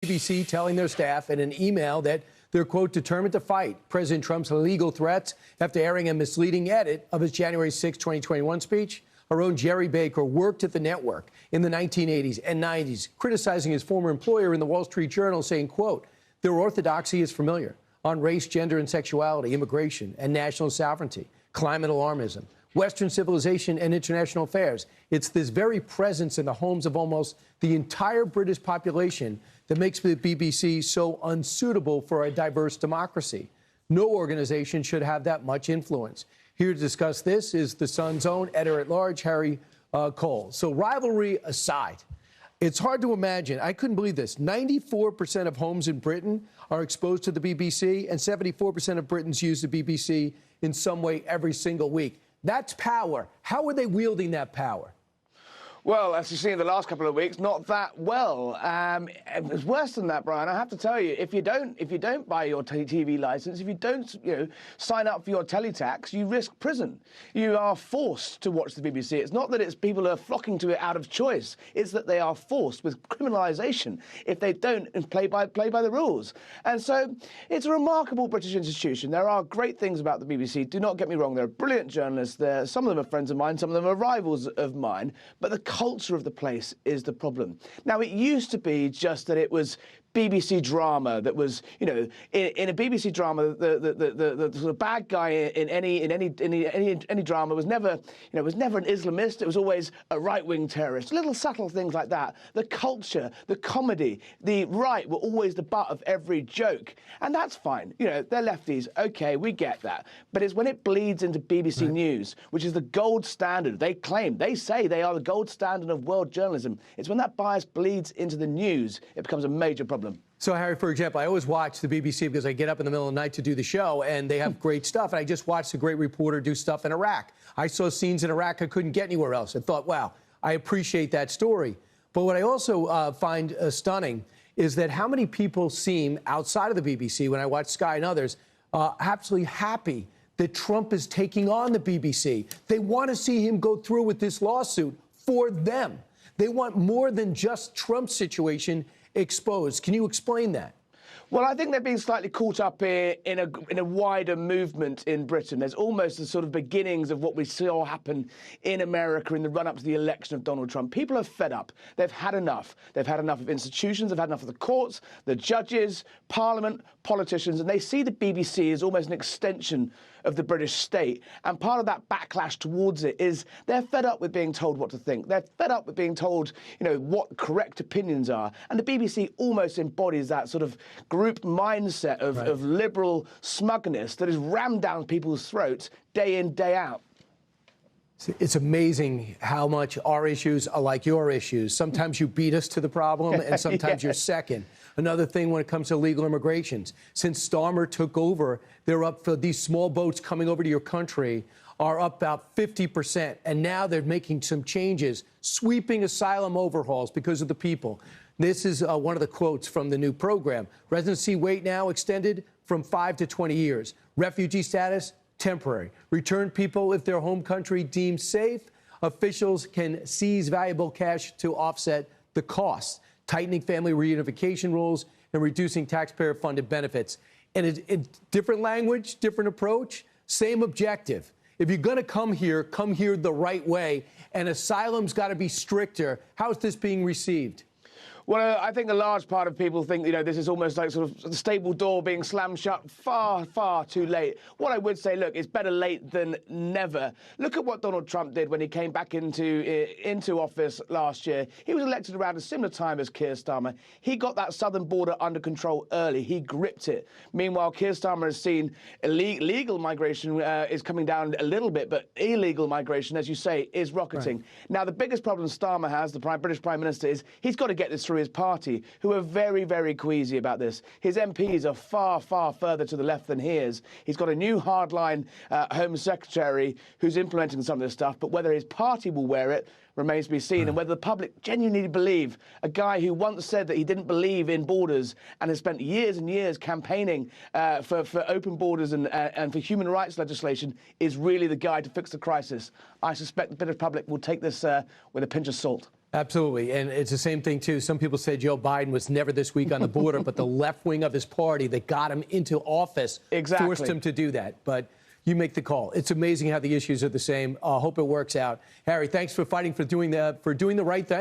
BBC telling their staff in an email that they're, quote, determined to fight President Trump's legal threats after airing a misleading edit of his January 6, 2021 speech. Our own Jerry Baker worked at the network in the 1980s and 90s, criticizing his former employer in the Wall Street Journal, saying, quote, their orthodoxy is familiar on race, gender, and sexuality, immigration, and national sovereignty, climate alarmism, Western civilization, and international affairs. It's this very presence in the homes of almost the entire British population that makes the BBC so unsuitable for a diverse democracy. No organization should have that much influence. Here to discuss this is The Sun's own editor-at-large, Harry Cole. So rivalry aside, it's hard to imagine. I couldn't believe this. 94% of homes in Britain are exposed to the BBC, and 74% of Britons use the BBC in some way every single week. That's power. How are they wielding that power? Well, as you've seen in the last couple of weeks, not that well. It's worse than that, Brian. I have to tell you, if you don't buy your TV license, if you don't, sign up for your teletax, you risk prison. You are forced to watch the BBC. It's not that it's people are flocking to it out of choice. It's that they are forced with criminalisation if they don't play by the rules. And so it's a remarkable British institution. There are great things about the BBC. Do not get me wrong. There are brilliant journalists there. Some of them are friends of mine. Some of them are rivals of mine. But the culture of the place is the problem. Now, it used to be just that it was BBC drama that was, in a BBC drama, the bad guy in any drama was never, was never an Islamist. It was always a right-wing terrorist. Little subtle things like that. The culture, the comedy, the right were always the butt of every joke, and that's fine. They're lefties. Okay, we get that. But it's when it bleeds into BBC News, which is the gold standard. They say they are the gold standard of world journalism. It's when that bias bleeds into the news, it becomes a major problem. So, Harry, for example, I always watch the BBC because I get up in the middle of the night to do the show, and they have great stuff. And I just watched a great reporter do stuff in Iraq. I saw scenes in Iraq I couldn't get anywhere else. I thought, wow, I appreciate that story. But what I also find stunning is that how many people seem, outside of the BBC, when I watch Sky and others, absolutely happy that Trump is taking on the BBC. They want to see him go through with this lawsuit for them. They want more than just Trump's situation exposed. Can you explain that? Well, I think they're being slightly caught up in a wider movement in Britain. There's almost the sort of beginnings of what we saw happen in America in the run-up to the election of Donald Trump. People are fed up. They've had enough. They've had enough of institutions. They've had enough of the courts, the judges, Parliament, politicians, and they see the BBC as almost an extension of the British state. And part of that backlash towards it is they're fed up with being told what to think. They're fed up with being told, what correct opinions are. And the BBC almost embodies that sort of group mindset of liberal smugness that is rammed down people's throats day in, day out. It's amazing how much our issues are like your issues. Sometimes you beat us to the problem, and sometimes you're second. Another thing when it comes to legal immigrations, since Starmer took over, they're up for these small boats coming over to your country are up about 50%. And now they're making some changes, sweeping asylum overhauls because of the people. This is one of the quotes from the new program. Residency wait now extended from 5 to 20 years. Refugee status, temporary. Return people if their home country deems safe. Officials can seize valuable cash to offset the costs. Tightening family reunification rules and reducing taxpayer-funded benefits. And it's different language, different approach, same objective. If you're going to come here the right way, and asylum's got to be stricter. How is this being received? Well, I think a large part of people think, this is almost like sort of the stable door being slammed shut far, far too late. What I would say, look, it's better late than never. Look at what Donald Trump did when he came back into office last year. He was elected around a similar time as Keir Starmer. He got that southern border under control early. He gripped it. Meanwhile, Keir Starmer has seen legal migration is coming down a little bit, but illegal migration, as you say, is rocketing. Right. Now, the biggest problem Starmer has, the British Prime Minister, is he's got to get this through his party, who are very, very queasy about this. His MPs are far, far further to the left than he is. He's got a new hardline Home Secretary who's implementing some of this stuff, but whether his party will wear it remains to be seen, and whether the public genuinely believe a guy who once said that he didn't believe in borders and has spent years and years campaigning for open borders and for human rights legislation is really the guy to fix the crisis. I suspect the British public will take this with a pinch of salt. Absolutely. And it's the same thing, too. Some people say Joe Biden was never this weak on the border, but the left wing of his party that got him into office forced him to do that. But you make the call. It's amazing how the issues are the same. Hope it works out. Harry, thanks for fighting for doing the right thing.